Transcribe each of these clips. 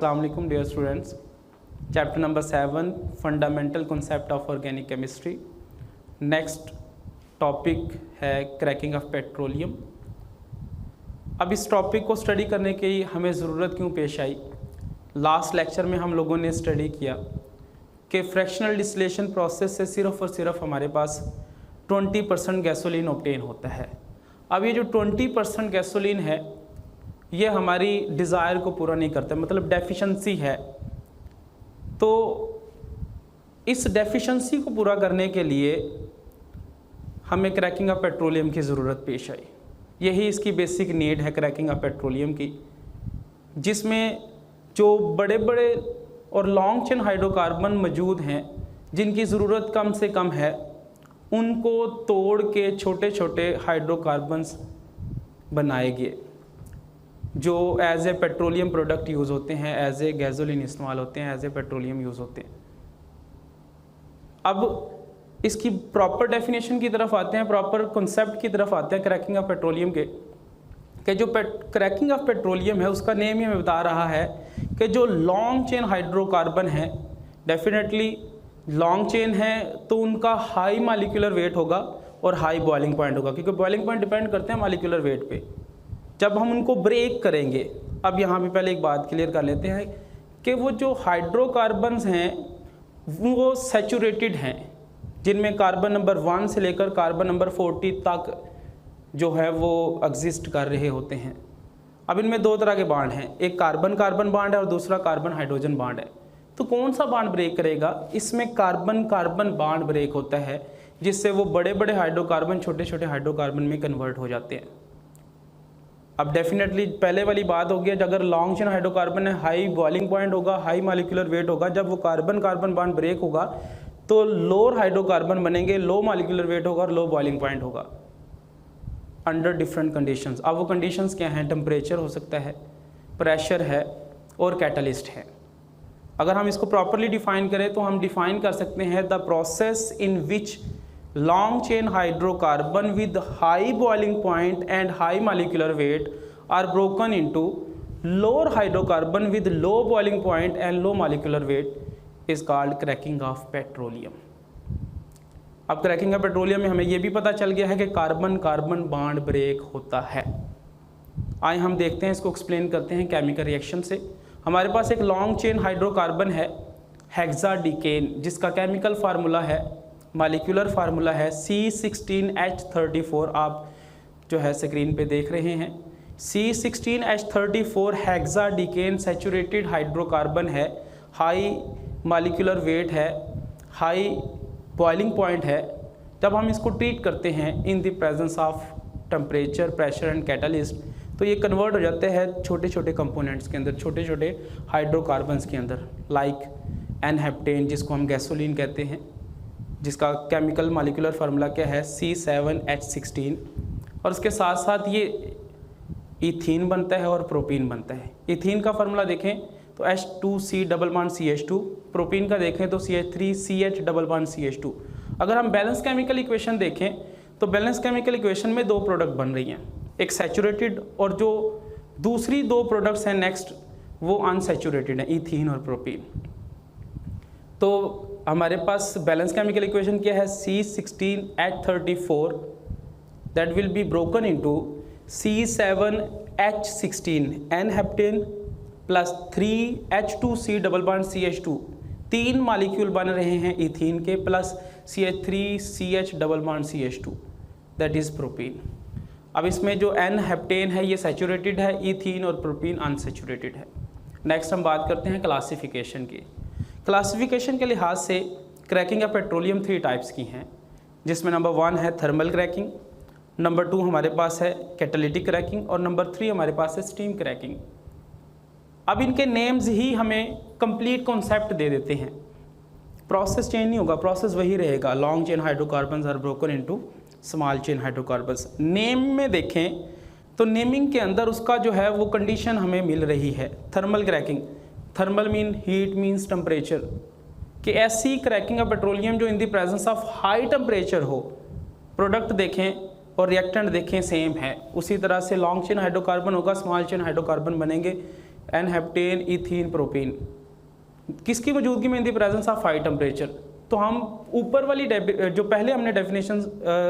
अस्सलाम वालेकुम dear students. Chapter number 7 fundamental concept of organic chemistry. Next topic है cracking of petroleum. अब इस टॉपिक को स्टडी करने की हमें ज़रूरत क्यों पेश आई? लास्ट लेक्चर में हम लोगों ने स्टडी किया कि फ्रैक्शनल डिस्टिलेशन प्रोसेस से सिर्फ और सिर्फ हमारे पास 20% गैसोलीन ऑब्टेन होता है। अब ये जो 20% गैसोलीन है ये हमारी डिज़ायर को पूरा नहीं करता, मतलब डेफिशिएंसी है। तो इस डेफिशिएंसी को पूरा करने के लिए हमें क्रैकिंग ऑफ पेट्रोलियम की ज़रूरत पेश आई। यही इसकी बेसिक नीड है क्रैकिंग ऑफ पेट्रोलियम की, जिसमें जो बड़े बड़े और लॉन्ग चेन हाइड्रोकार्बन मौजूद हैं जिनकी ज़रूरत कम से कम है, उनको तोड़ के छोटे छोटे हाइड्रोकार्बन्स बनाए गए जो as a petroleum product use होते हैं, एज ए गैसोलीन इस्तेमाल होते हैं, एज ए पेट्रोलियम यूज़ होते हैं। अब इसकी प्रॉपर डेफिनेशन की तरफ आते हैं, प्रॉपर कॉन्सेप्ट की तरफ आते हैं क्रैकिंग ऑफ पेट्रोलियम के। कि जो क्रैकिंग ऑफ पेट्रोलियम है उसका नेम ही हमें बता रहा है कि जो लॉन्ग चेन हाइड्रोकार्बन है, डेफिनेटली लॉन्ग चेन है तो उनका हाई मॉलिक्यूलर वेट होगा और हाई बॉइलिंग पॉइंट होगा, क्योंकि बॉइलिंग पॉइंट डिपेंड करते हैं मॉलिक्यूलर वेट पे। जब हम उनको ब्रेक करेंगे, अब यहाँ पे पहले एक बात क्लियर कर लेते हैं कि वो जो हाइड्रोकार्बन्स हैं वो सैचुरेटेड हैं, जिनमें कार्बन नंबर 1 से लेकर कार्बन नंबर 40 तक जो है वो एग्जिस्ट कर रहे होते हैं। अब इनमें दो तरह के बांड हैं, एक कार्बन कार्बन बांड है और दूसरा कार्बन हाइड्रोजन बांड है। तो कौन सा बांड ब्रेक करेगा? इसमें कार्बन कार्बन बांड ब्रेक होता है, जिससे वो बड़े बड़े हाइड्रोकार्बन छोटे छोटे हाइड्रोकार्बन में कन्वर्ट हो जाते हैं। अब डेफिनेटली पहले वाली बात होगी, अगर लॉन्ग चेन हाइड्रोकार्बन है, हाई बॉइलिंग पॉइंट होगा, हाई मॉलिक्यूलर वेट होगा, जब वो कार्बन कार्बन बॉन्ड ब्रेक होगा तो लोअर हाइड्रोकार्बन बनेंगे, लो मॉलिक्यूलर वेट होगा और लो बॉइलिंग पॉइंट होगा अंडर डिफरेंट कंडीशंस। अब वो कंडीशंस क्या हैं? टेम्परेचर हो सकता है, प्रेशर है और कैटलिस्ट है। अगर हम इसको प्रॉपरली डिफाइन करें तो हम डिफाइन कर सकते हैं the process in which long chain hydrocarbon with high boiling point and high molecular weight are broken into lower hydrocarbon with low boiling point and low molecular weight is called cracking of petroleum। अब cracking of petroleum में हमें यह भी पता चल गया है कि कार्बन कार्बन बॉन्ड ब्रेक होता है। आइए हम देखते हैं, इसको एक्सप्लेन करते हैं केमिकल रिएक्शन से। हमारे पास एक लॉन्ग चेन हाइड्रोकार्बन है हेक्साडीकेन, जिसका केमिकल फार्मूला है, मॉलिक्यूलर फार्मूला है C16H34। आप जो है स्क्रीन पे देख रहे हैं, C16H34 हेक्साडीकेन सैचुरेटेड हाइड्रोकार्बन है, हाई मॉलिक्यूलर वेट है, हाई बॉइलिंग पॉइंट है। जब हम इसको ट्रीट करते हैं इन the presence of temperature, pressure and catalyst, तो ये कन्वर्ट हो जाते हैं छोटे छोटे कंपोनेंट्स के अंदर, छोटे छोटे हाइड्रोकार्बन्स के अंदर, लाइक एनहेप्टेन जिसको हम गैसोलीन कहते हैं, जिसका केमिकल मॉलिक्यूलर फार्मूला क्या है C7H16। और उसके साथ साथ ये इथीन बनता है और प्रोपीन बनता है। इथीन का फार्मूला देखें तो H2C+CH2, प्रोपीन का देखें तो CH3CH+CH2। अगर हम बैलेंस केमिकल इक्वेशन देखें तो बैलेंस केमिकल इक्वेशन में दो प्रोडक्ट बन रही हैं, एक सैचुरेटेड और जो दूसरी दो प्रोडक्ट्स हैं नेक्स्ट वो अनसैचुरेटेड है, इथीन और प्रोपीन। तो हमारे पास बैलेंस केमिकल इक्वेशन क्या है? C16H34 that will be broken into C7H16 n-heptane plus 3H2C+CH2। तीन मॉलिक्यूल बन रहे हैं इथीन के, plus CH3CH+CH2 that is propene. अब इसमें जो एनहेप्टेन है ये सैचुरेटेड है, इथीन और प्रोपीन अनसैचुरेटेड है। नेक्स्ट हम बात करते हैं क्लासिफिकेशन की। क्लासिफिकेशन के लिहाज से क्रैकिंग ऑफ पेट्रोलियम 3 टाइप्स की हैं, जिसमें नंबर 1 है थर्मल क्रैकिंग, नंबर 2 हमारे पास है कैटालिटिक क्रैकिंग और नंबर 3 हमारे पास है स्टीम क्रैकिंग। अब इनके नेम्स ही हमें कंप्लीट कॉन्सेप्ट दे देते हैं, प्रोसेस चेंज नहीं होगा, प्रोसेस वही रहेगा। Long chain hydrocarbons are broken into small chain hydrocarbons. Name में देखें तो नेमिंग के अंदर उसका जो है वो कंडीशन हमें मिल रही है। Thermal cracking, thermal mean heat means temperature, कि ऐसी क्रैकिंग ऑफ पेट्रोलियम जो इन the presence of high temperature हो, प्रोडक्ट देखें और रिएक्टेंट देखें सेम है। उसी तरह से लॉन्ग चेन हाइड्रोकार्बन होगा, स्मॉल चेन हाइड्रोकार्बन बनेंगे, एन हेप्टेन, इथीन, प्रोपीन, किसकी मौजूदगी में इन the presence of high temperature. तो हम ऊपर वाली जो पहले हमने डेफिनेशन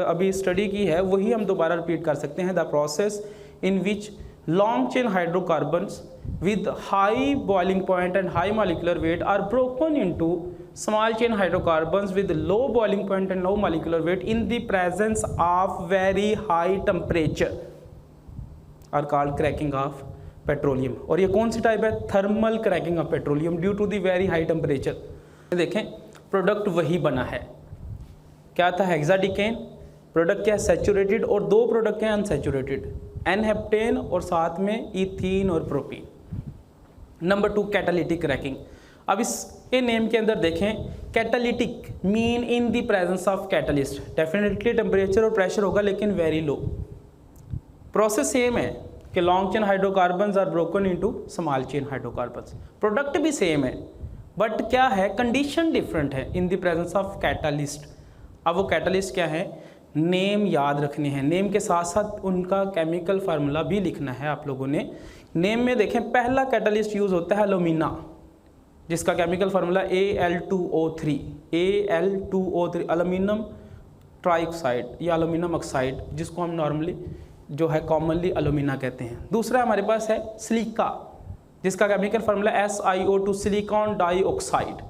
अभी स्टडी की है वही हम दोबारा रिपीट कर सकते हैं। The process in which long chain hydrocarbons with high boiling point and high molecular weight are broken into small chain hydrocarbons with low boiling point and low molecular weight in the presence of very high temperature are called cracking of petroleum। और ये कौन सी type है? Thermal cracking of petroleum due to the very high temperature. देखें product वही बना है, क्या था? हेक्साडिकेन। प्रोडक्ट क्या है? सैचुरेटेड। और दो प्रोडक्ट क्या है? अनसैचुरेटेड, एन हेप्टेन और साथ में इथीन और प्रोपीन। Number 2 catalytic cracking. अब इसके नेम के अंदर देखें, catalytic mean in the presence of catalyst. Definitely temperature और प्रेशर होगा लेकिन वेरी लो। प्रोसेस सेम है कि long chain hydrocarbons are broken into small chain hydrocarbons. Product भी सेम है बट क्या है? कंडीशन डिफरेंट है in the presence of catalyst. अब वो कैटलिस्ट क्या है? नेम याद रखने हैं, नेम के साथ साथ उनका केमिकल फार्मूला भी लिखना है आप लोगों ने। नेम में देखें पहला कैटलिस्ट यूज होता है एल्यूमिना, जिसका chemical formula Al2O3, Al2O3 aluminium trioxide या एल्यूमिनियम ऑक्साइड, जिसको हम नॉर्मली जो है कॉमनली एल्यूमिना कहते हैं। दूसरा हमारे पास है सिलिका, जिसका chemical formula SiO2 silicon dioxide,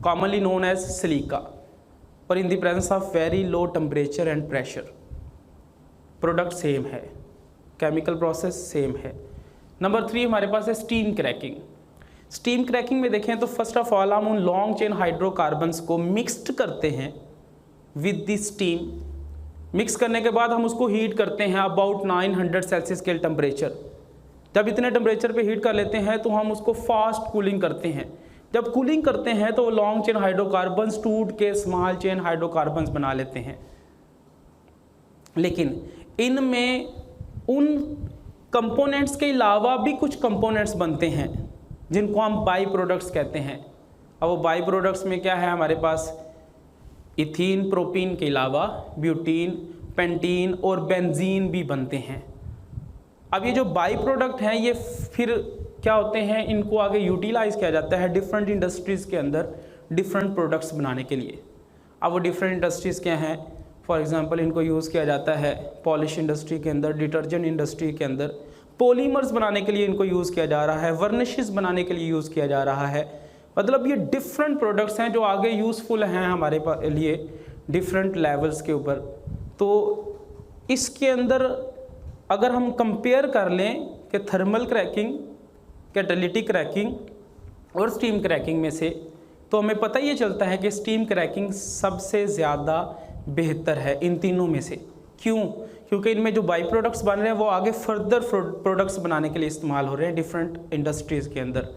commonly known as silica, और in the presence of very low temperature and pressure. Product same है, केमिकल प्रोसेस सेम है। नंबर 3 हमारे पास है स्टीम क्रैकिंग। स्टीम क्रैकिंग में देखें तो फर्स्ट ऑफ ऑल हम उन लॉन्ग चेन हाइड्रोकार्बन्स को मिक्स्ड करते हैं विद द स्टीम। मिक्स करने के बाद हम उसको हीट करते हैं अबाउट 900 सेल्सियस के टेम्परेचर। जब इतने टेम्परेचर पे हीट कर लेते हैं तो हम उसको फास्ट कूलिंग करते हैं। जब कूलिंग करते हैं तो लॉन्ग चेन हाइड्रोकार्बन्स टूट के स्मॉल चेन हाइड्रोकार्बन्स बना लेते हैं। लेकिन इनमें उन कंपोनेंट्स के अलावा भी कुछ कंपोनेंट्स बनते हैं जिनको हम बाई प्रोडक्ट्स कहते हैं। अब वो बाई प्रोडक्ट्स में क्या है? हमारे पास इथीन प्रोपीन के अलावा ब्यूटीन, पेंटीन और बेंजीन भी बनते हैं। अब ये जो बाई प्रोडक्ट हैं ये फिर क्या होते हैं? इनको आगे यूटिलाइज किया जाता है डिफरेंट इंडस्ट्रीज़ के अंदर डिफरेंट प्रोडक्ट्स बनाने के लिए। अब वो डिफरेंट इंडस्ट्रीज़ क्या हैं? फॉर एग्जांपल इनको यूज़ किया जाता है पॉलिश इंडस्ट्री के अंदर, डिटर्जेंट इंडस्ट्री के अंदर, पॉलीमर्स बनाने के लिए इनको यूज़ किया जा रहा है, वर्निशेस बनाने के लिए यूज़ किया जा रहा है। मतलब ये डिफरेंट प्रोडक्ट्स हैं जो आगे यूज़फुल हैं हमारे लिए डिफरेंट लेवल्स के ऊपर। तो इसके अंदर अगर हम कंपेयर कर लें कि थर्मल क्रैकिंग, कैटालिटिक क्रैकिंग और स्टीम क्रैकिंग में से, तो हमें पता ये चलता है कि स्टीम क्रैकिंग सबसे ज़्यादा बेहतर है इन तीनों में से। क्यों? क्योंकि इनमें जो बाई प्रोडक्ट्स बन रहे हैं वो आगे फर्दर प्रोडक्ट्स बनाने के लिए इस्तेमाल हो रहे हैं डिफरेंट इंडस्ट्रीज़ के अंदर।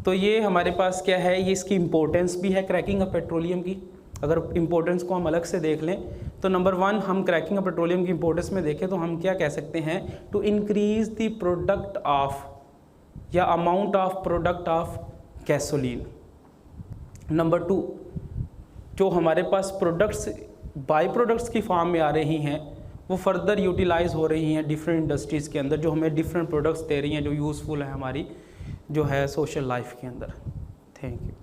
तो ये हमारे पास क्या है? ये इसकी इम्पोर्टेंस भी है क्रैकिंग ऑफ पेट्रोलियम की। अगर इम्पोर्टेंस को हम अलग से देख लें तो नंबर 1 हम क्रैकिंग ऑफ पेट्रोलियम की इम्पोर्टेंस में देखें तो हम क्या कह सकते हैं? To increase the product of या amount of product of gasoline. Number 2 जो हमारे पास प्रोडक्ट्स बाई प्रोडक्ट्स की फॉर्म में आ रही हैं वो फर्दर यूटिलाइज हो रही हैं डिफरेंट इंडस्ट्रीज़ के अंदर, जो हमें डिफरेंट प्रोडक्ट्स दे रही हैं जो यूज़फुल है हमारी जो है सोशल लाइफ के अंदर। Thank you.